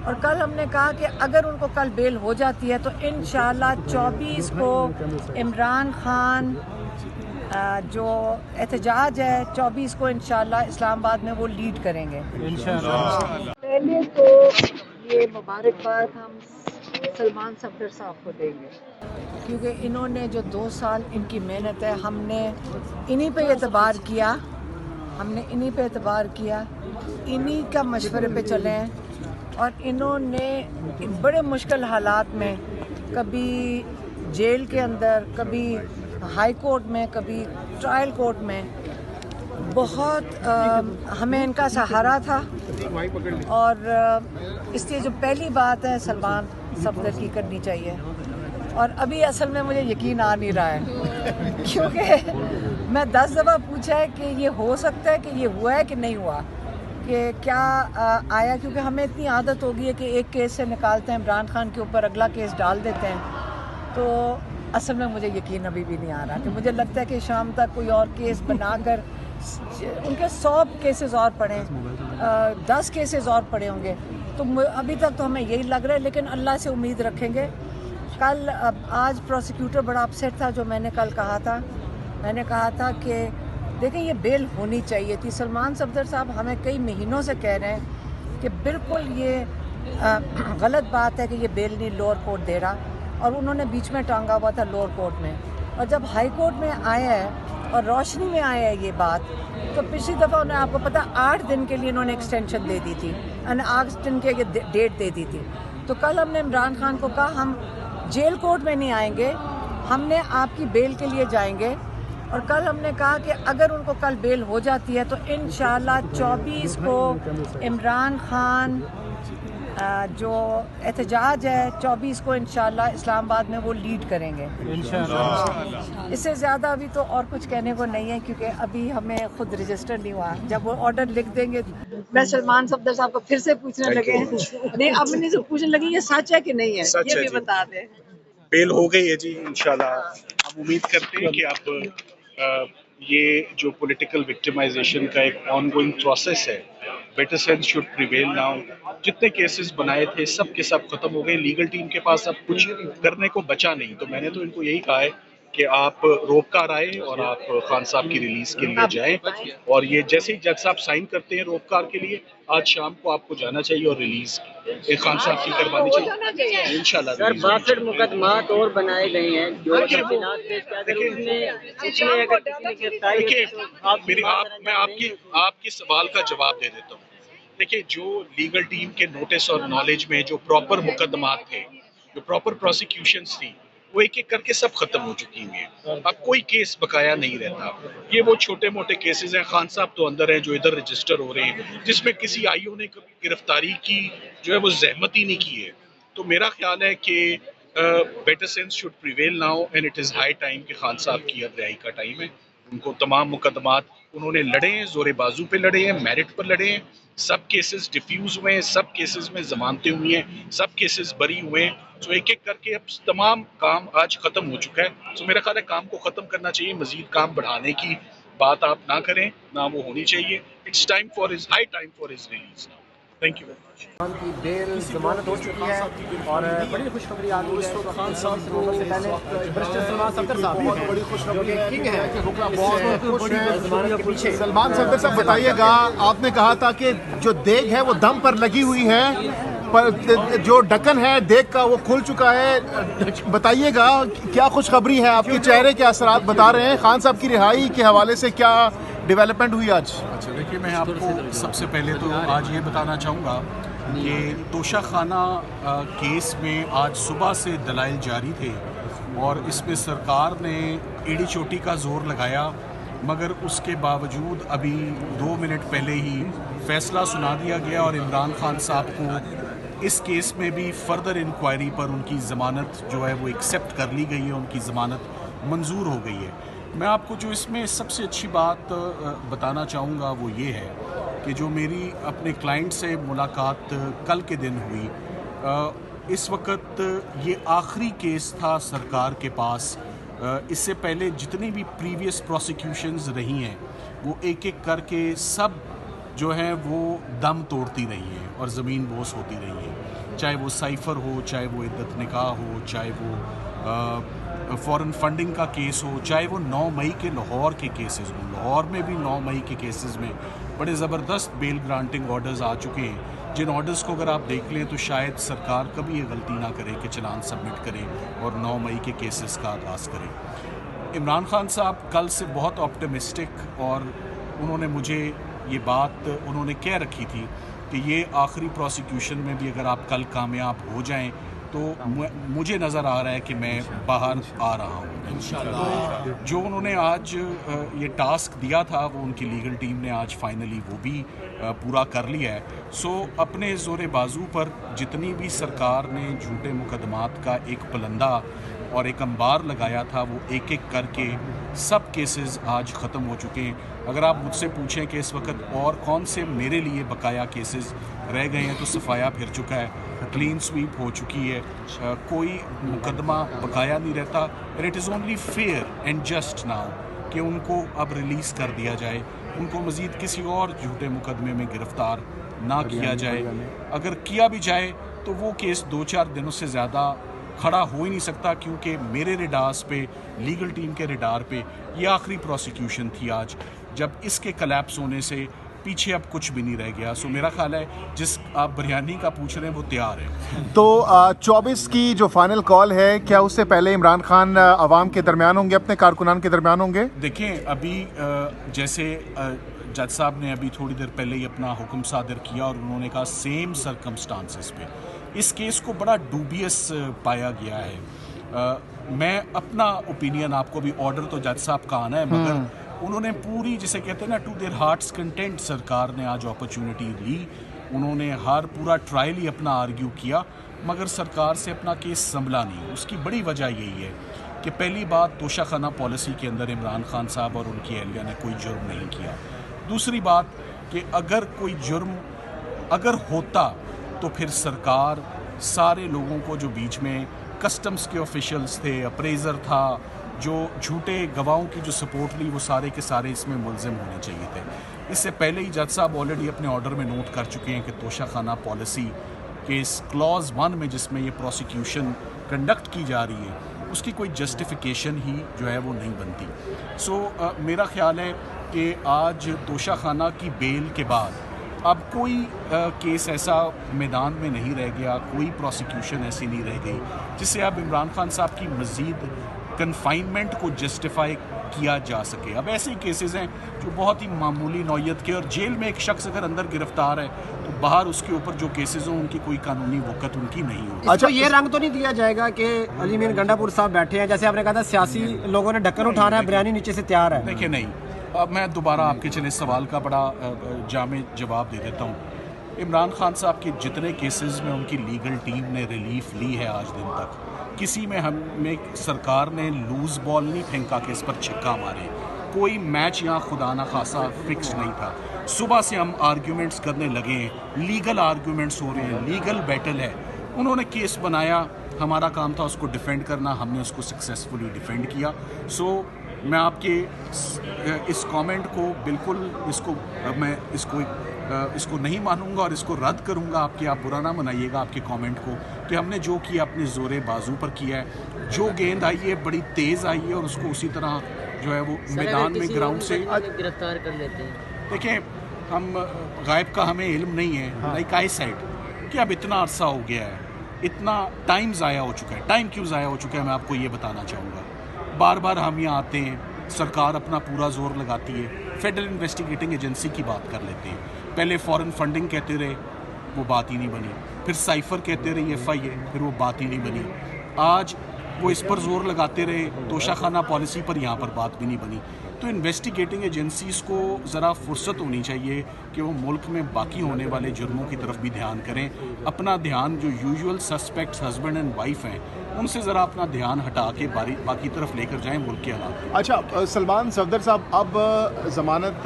और कल हमने कहा कि अगर उनको कल बेल हो जाती है तो इंशाल्लाह 24 को इमरान खान जो एहतजाज है 24 को इंशाल्लाह इस्लामाबाद में वो लीड करेंगे इंशाल्लाह। पहले तो ये मुबारकबाद हम सलमान सफदर साहब को देंगे क्योंकि इन्होंने जो 2 साल इनकी मेहनत है हमने इन्हीं पे एतबार किया, इन्हीं का मशवरे पे चले हैं और इन्होंने बड़े मुश्किल हालात में कभी जेल के अंदर, कभी हाई कोर्ट में, कभी ट्रायल कोर्ट में बहुत हमें इनका सहारा था। और इसलिए जो पहली बात है सलमान सफदर की करनी चाहिए। और अभी असल में मुझे यकीन आ नहीं रहा है क्योंकि मैं 10 दफ़ा पूछा है कि ये हो सकता है कि ये हुआ है कि नहीं हुआ, कि क्या आया, क्योंकि हमें इतनी आदत हो गई है कि एक केस से निकालते हैं इमरान खान के ऊपर, अगला केस डाल देते हैं। तो असल में मुझे यकीन अभी भी नहीं आ रहा कि मुझे लगता है कि शाम तक कोई और केस बनाकर उनके 100 केसेस और पड़े, 10 केसेस और पड़े होंगे। तो अभी तक तो हमें यही लग रहा है, लेकिन अल्लाह से उम्मीद रखेंगे। कल आज प्रोसिक्यूटर बड़ा अपसेट था, जो मैंने कल कहा था, मैंने कहा था कि देखें ये बेल होनी चाहिए थी। सलमान सफदर साहब हमें कई महीनों से कह रहे हैं कि बिल्कुल ये गलत बात है कि ये बेल नहीं लोअर कोर्ट दे रहा, और उन्होंने बीच में टांगा हुआ था लोअर कोर्ट में। और जब हाई कोर्ट में आया है और रोशनी में आया है ये बात, तो पिछली दफ़ा उन्हें, आपको पता, 8 दिन के लिए इन्होंने एक्सटेंशन दे दी थी, 8 दिन के डेट दे दी थी। तो कल हमने इमरान खान को कहा हम जेल कोर्ट में नहीं आएंगे, हमने आपकी बेल के लिए जाएंगे। और कल हमने कहा कि अगर उनको कल बेल हो जाती है तो इंशाल्लाह 24 को इमरान खान जो एहतजाज है 24 को इंशाल्लाह इस्लामाबाद में वो लीड करेंगे इंशाल्लाह। इससे ज़्यादा अभी तो और कुछ कहने को नहीं है, क्योंकि अभी हमें खुद रजिस्टर नहीं हुआ। जब वो ऑर्डर लिख देंगे, मैं सलमान सफदर साहब को फिर से पूछने लगे नहीं, अब मैंने से पूछने लगी ये सच है कि नहीं है, ये भी बता दें। बेल हो गई है जी इंशाल्लाह। हम उम्मीद करते हैं कि अब ये जो पॉलिटिकल विक्टिमाइजेशन का एक ऑनगोइंग प्रोसेस है, better sense should prevail now. जितने केसेस बनाए थे सब के सब खत्म हो गए, लीगल टीम के पास अब कुछ करने को बचा नहीं। तो मैंने तो इनको यही कहा है कि आप रोपकार आए और आप खान साहब की रिलीज के लिए जाएं, और ये जैसे ही जज साहब साइन करते हैं रोपकार के लिए, आज शाम को आपको जाना चाहिए और रिलीज खान साहब की करवानी चाहिए इंशाल्लाह। सर 62 मुकदमात और बनाए गए हैं जो मैं आपकी सवाल का जवाब दे देता हूँ। देखिए, जो लीगल टीम के नोटिस और नॉलेज में जो प्रॉपर मुकदमात थे, जो प्रॉपर प्रोसिक्यूशंस थी, वो एक एक करके सब खत्म हो चुकी हैं। अब कोई केस बकाया नहीं रहता। ये वो छोटे मोटे केसेस हैं, खान साहब तो अंदर हैं, जो इधर रजिस्टर हो रहे हैं, जिसमें किसी आईओ ने कभी गिरफ्तारी की जो है वो जहमत ही नहीं की है। तो मेरा ख्याल है कि better sense should prevail now and it is high time कि खान साहब की अब रिहाई का टाइम है। उनको तमाम मुकदमात उन्होंने लड़े हैं, जोरे बाजू पे लड़े हैं, मेरिट पर लड़े हैं। सब केसेस डिफ्यूज हुए हैं, सब केसेस में जमानतें हुई हैं, सब केसेस बरी हुए हैं। तो एक एक करके अब तमाम काम आज खत्म हो चुका है। तो मेरा ख्याल है काम को खत्म करना चाहिए, मजीद काम बढ़ाने की बात आप ना करें, ना वो होनी चाहिए। It's time for his high time for his release. Thank you very much. की बेल जमानत हो चुकी है और बड़ी खुशखबरी आ गई है। खान साहब को से पहले बैरिस्टर सलमान सफदर साहब बहुत बड़ी खुशखबरी किंग है कि जमानत के पीछे। सलमान सफदर साहब बताइएगा, आपने कहा था कि जो देग है वो दम पर लगी हुई है, पर जो ढक्कन है देग का वो खुल चुका है। बताइएगा क्या खुशखबरी है, आपके चेहरे के असरात बता रहे हैं, खान साहब की रिहाई के हवाले से क्या डेवलपमेंट हुई आज? अच्छा, देखिए, मैं आपको सबसे पहले तो आज ये बताना चाहूँगा कि तोशा खाना केस में आज सुबह से दलाइल जारी थे और इसमें सरकार ने एड़ी चोटी का जोर लगाया, मगर उसके बावजूद अभी 2 मिनट पहले ही फैसला सुना दिया गया और इमरान खान साहब को इस केस में भी फर्दर इंक्वायरी पर उनकी ज़मानत जो है वो एक्सेप्ट कर ली गई है, उनकी ज़मानत मंजूर हो गई है। मैं आपको जो इसमें सबसे अच्छी बात बताना चाहूँगा वो ये है कि जो मेरी अपने क्लाइंट से मुलाकात कल के दिन हुई, इस वक्त ये आखिरी केस था सरकार के पास। इससे पहले जितनी भी प्रीवियस प्रोसिक्यूशंस रही हैं वो एक एक करके सब जो हैं वो दम तोड़ती रही हैं और ज़मीन बोस होती रही है। चाहे वो साइफ़र हो, चाहे वो इद्दत निकाह हो, चाहे वो फॉरेन फंडिंग का केस हो, चाहे वो 9 मई के लाहौर के केसेस हों। लाहौर में भी 9 मई के केसेस में बड़े ज़बरदस्त बेल ग्रांटिंग ऑर्डर्स आ चुके हैं, जिन ऑर्डर्स को अगर आप देख लें तो शायद सरकार कभी ये गलती ना करे कि चलान सबमिट करे और 9 मई के केसेस का आगाज़ करे। इमरान खान साहब कल से बहुत ऑप्टिमिस्टिक, और उन्होंने मुझे ये बात उन्होंने कह रखी थी कि ये आखिरी प्रोसिक्यूशन में भी अगर आप कल कामयाब हो जाएं तो मुझे नज़र आ रहा है कि मैं बाहर आ रहा हूँ इंशाल्लाह। जो उन्होंने आज ये टास्क दिया था वो उनकी लीगल टीम ने आज फाइनली वो भी पूरा कर लिया है। सो अपने ज़ोरे बाजू पर जितनी भी सरकार ने झूठे मुकदमात का एक पलंदा और एक अंबार लगाया था वो एक एक करके सब केसेस आज ख़त्म हो चुके हैं। अगर आप मुझसे पूछें कि इस वक्त और कौन से मेरे लिए बकाया केसेस रह गए हैं तो सफाया फिर चुका है, क्लीन स्वीप हो चुकी है, कोई मुकदमा बकाया नहीं रहता। And it is only fair and just now कि उनको अब रिलीज़ कर दिया जाए, उनको मज़ीद किसी और झूठे मुकदमे में गिरफ़्तार ना किया जाए। अगर किया भी जाए तो वो केस 2-4 दिनों से ज़्यादा खड़ा हो ही नहीं सकता, क्योंकि मेरे रिडार्स पे, लीगल टीम के रिडार पे ये आखिरी प्रोसिक्यूशन थी आज, जब इसके कलैप्स होने से पीछे अब कुछ भी नहीं रह गया। सो मेरा ख्याल है जिस आप बिरयानी का पूछ रहे हैं वो तैयार है। तो 24 की जो फाइनल कॉल है, क्या उससे पहले इमरान खान अवाम के दरमियान होंगे, अपने कारकुनान के दरमियान होंगे? देखें, अभी जैसे जज साहब ने अभी थोड़ी देर पहले ही अपना हुक्म सादर किया और उन्होंने कहा सेम सर्कमस्टांसेस पे इस केस को बड़ा डूबियस पाया गया है। मैं अपना ओपिनियन आपको भी, ऑर्डर तो जज साहब का आना है, मगर उन्होंने पूरी, जिसे कहते हैं ना, टू देयर हार्ट्स कंटेंट सरकार ने आज अपॉर्चुनिटी ली। उन्होंने हर पूरा ट्रायल ही अपना आर्ग्यू किया, मगर सरकार से अपना केस संभला नहीं। उसकी बड़ी वजह यही है कि पहली बात, तोशाखाना पॉलिसी के अंदर इमरान खान साहब और उनकी एहलिया ने कोई जुर्म नहीं किया। दूसरी बात कि अगर कोई जुर्म अगर होता तो फिर सरकार सारे लोगों को, जो बीच में कस्टम्स के ऑफिशियल्स थे, अप्रेजर था, जो झूठे गवाहों की जो सपोर्ट ली, वो सारे के सारे इसमें मुलजिम होने चाहिए थे। इससे पहले ही जज साहब ऑलरेडी अपने ऑर्डर में नोट कर चुके हैं कि तोशाखाना पॉलिसी के इस क्लॉज 1 में, जिसमें ये प्रोसिक्यूशन कंडक्ट की जा रही है, उसकी कोई जस्टिफिकेशन ही जो है वो नहीं बनती। सो मेरा ख्याल है कि आज तोशाखाना की बेल के बाद अब कोई केस ऐसा मैदान में नहीं रह गया, कोई प्रोसिक्यूशन ऐसी नहीं रह गई जिससे अब इमरान खान साहब की मज़ीद कन्फाइनमेंट को जस्टिफाई किया जा सके। अब ऐसे केसेस हैं जो बहुत ही मामूली नौयत के, और जेल में एक शख्स अगर अंदर गिरफ्तार है तो बाहर उसके ऊपर जो केसेस हों उनकी कोई कानूनी वक़्त उनकी नहीं होगी। अच्छा, ये रंग तो नहीं दिया जाएगा कि अली मीर गंडापुर साहब बैठे हैं, जैसे आपने कहा था सियासी लोगों ने ढक्कन उठाना है, बिरयानी नीचे से तैयार है? देखिए, नहीं, अब मैं दोबारा आपके चले सवाल का बड़ा जामे जवाब दे देता हूँ। इमरान खान साहब के जितने केसेस में उनकी लीगल टीम ने रिलीफ ली है आज दिन तक, किसी में हमें सरकार ने लूज़ बॉल नहीं फेंका कि इस पर छिक्का मारे। कोई मैच यहाँ खुदा ना खासा फिक्स नहीं था। सुबह से हम आर्ग्यूमेंट्स करने लगे हैं, लीगल आर्ग्यूमेंट्स हो रहे हैं, लीगल बैटल है। उन्होंने केस बनाया, हमारा काम था उसको डिफेंड करना, हमने उसको सक्सेसफुली डिफेंड किया। सो मैं आपके इस कमेंट को बिल्कुल, मैं इसको नहीं मानूंगा और इसको रद्द करूंगा। आप बुरा ना मनाइएगा आपके कमेंट को, कि हमने जो किया अपने ज़ोरे बाजू पर किया है। जो गेंद आई है बड़ी तेज़ आई है और उसको उसी तरह जो है वो मैदान में ग्राउंड से गिरफ्तार कर लेते हैं। देखें, हम गायब का हमें इल्म नहीं है, लाइक आई सेड कि अब इतना अरसा हो गया है, इतना टाइम ज़ाया हो चुका है। टाइम क्यों ज़ाया हो चुका है मैं आपको ये बताना चाहूँगा। बार बार हम यहाँ आते हैं, सरकार अपना पूरा जोर लगाती है, फेडरल इन्वेस्टिगेटिंग एजेंसी की बात कर लेते हैं। पहले फॉरेन फंडिंग कहते रहे, वो बात ही नहीं बनी। फिर साइफर कहते रहे FIA, फिर वो बात ही नहीं बनी। आज वो इस पर जोर लगाते रहे, तोशाखाना पॉलिसी पर, यहाँ पर बात भी नहीं बनी। तो इन्वेस्टिगेटिंग एजेंसीज़ को ज़रा फुर्सत होनी चाहिए कि वो मुल्क में बाकी होने वाले जुर्मों की तरफ भी ध्यान करें। अपना ध्यान जो usual suspects husband and wife हैं उनसे ज़रा अपना ध्यान हटा के बाकी तरफ लेकर जाएं मुल्क के हालात। अच्छा, सलमान सफदर साहब, अब ज़मानत